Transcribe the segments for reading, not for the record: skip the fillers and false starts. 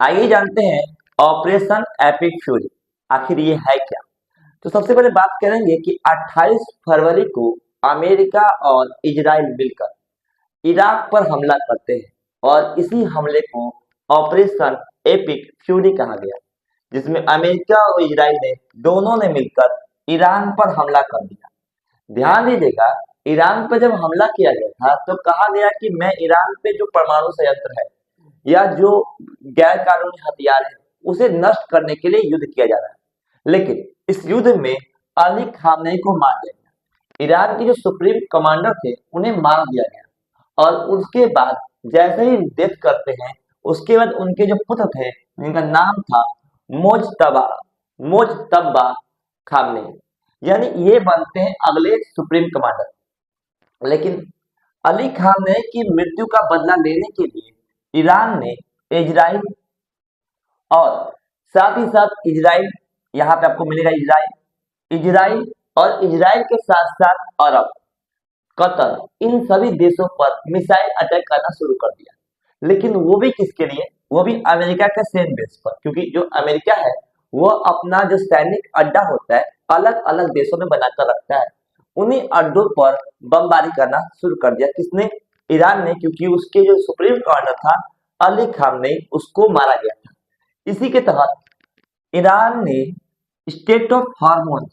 आइए जानते हैं ऑपरेशन एपिक फ्यूरी आखिर ये है क्या। तो सबसे पहले बात करेंगे कि 28 फरवरी को अमेरिका और इजराइल मिलकर इराक पर हमला करते हैं और इसी हमले को ऑपरेशन एपिक फ्यूरी कहा गया, जिसमें अमेरिका और इजराइल ने दोनों ने मिलकर ईरान पर हमला कर दिया। ध्यान दीजिएगा, ईरान पर जब हमला किया गया था तो कहा गया कि मैं ईरान पे जो परमाणु संयंत्र है या जो गैर कानूनी हथियार है उसे नष्ट करने के लिए युद्ध किया जा रहा है। लेकिन इस युद्ध में अली खामेनी को मार दिया गया। ईरान के जो सुप्रीम कमांडर थे उन्हें मार दिया गया और उसके बाद जैसे ही डेथ करते हैं उसके बाद उनके जो पुत्र थे जिनका नाम था मोजतबा मोजतब्बा खामनेई, यानी ये बनते हैं अगले सुप्रीम कमांडर। लेकिन अली खामेनी की मृत्यु का बदला लेने के लिए ईरान ने इजराइल और साथ ही साथ इजराइल, यहाँ पे आपको मिलेगा इजराइल इजराइल और इजराइल के साथ साथ अरब, कतर, इन सभी देशों पर मिसाइल अटैक करना शुरू कर दिया। लेकिन वो भी किसके लिए? वो भी अमेरिका के सेम बेस पर, क्योंकि जो अमेरिका है वो अपना जो सैनिक अड्डा होता है अलग अलग देशों में बनाकर रखता है। उन्हीं अड्डों पर बमबारी करना शुरू कर दिया। किसने? ईरान ने, क्योंकि उसके जो सुप्रीम कमांडर था अली खामेनी उसको मारा गया था। इसी के तहत ईरान ने स्टेट ऑफ हार्मोज,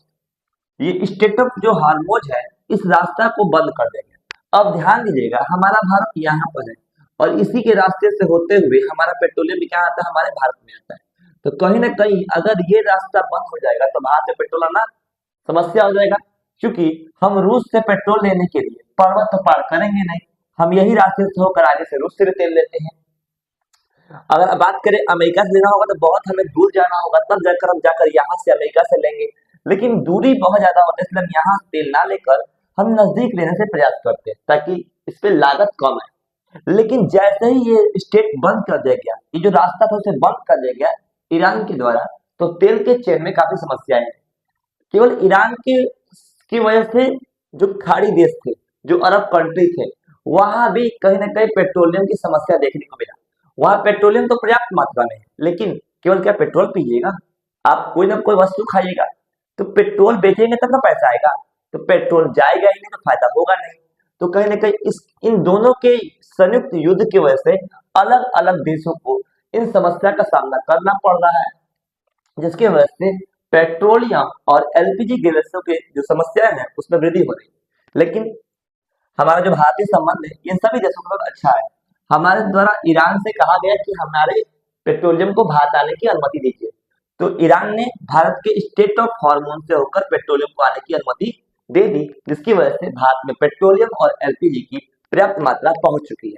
ये स्टेट ऑफ जो हार्मोज है इस रास्ता को बंद कर देंगे। अब ध्यान दीजिएगा, हमारा भारत यहाँ पर है और इसी के रास्ते से होते हुए हमारा पेट्रोलियम भी क्या आता है? हमारे भारत में आता है। तो कहीं ना कहीं अगर ये रास्ता बंद हो जाएगा तो भारत में पेट्रोल आना समस्या हो जाएगा, क्योंकि हम रूस से पेट्रोल लेने के लिए पर्वत तो पार करेंगे नहीं, हम यही रास्ते से होकर आगे से रूस से तेल लेते हैं। अगर बात करें अमेरिका से लेना होगा तो बहुत हमें दूर जाना होगा, तब जाकर हम यहाँ से अमेरिका से लेंगे। लेकिन दूरी बहुत ज्यादा होता है, इसलिए हम यहाँ तेल ना लेकर हम नजदीक लेने से प्रयास करते हैं ताकि इस पे लागत कम है। लेकिन जैसे ही ये स्टेट बंद कर दिया गया, ये जो रास्ता था उसे बंद कर दिया गया ईरान के द्वारा, तो तेल के चेन में काफी समस्याएं हैं। केवल ईरान की वजह से जो खाड़ी देश थे, जो अरब कंट्री थे, वहां भी कहीं ना कहीं पेट्रोलियम की समस्या देखने को मिला। वहां पेट्रोलियम तो पर्याप्त मात्रा में है, लेकिन केवल क्या पेट्रोल पीजिएगा? आप कोई ना कोई वस्तु खाइएगा तो पेट्रोल बेचेंगे तब ना पैसा आएगा, तो पेट्रोल जाएगा ही नहीं तो फायदा होगा नहीं। तो कहीं ना कहीं इन दोनों के संयुक्त युद्ध की वजह से अलग अलग देशों को इन समस्या का सामना करना पड़ रहा है, जिसकी वजह से पेट्रोलियम और एलपीजी गैसों के जो समस्याएं हैं उसमें वृद्धि हो रही है। लेकिन हमारा जो भारतीय संबंध है इन सभी देशों के साथ अच्छा है। हमारे द्वारा ईरान से कहा गया कि हमारे पेट्रोलियम को भारत आने की अनुमति दीजिए, तो ईरान ने भारत के स्टेट ऑफ हार्मोन से होकर पेट्रोलियम को आने की अनुमति दे दी, जिसकी वजह से भारत में पेट्रोलियम और एलपीजी की पर्याप्त मात्रा पहुंच चुकी है।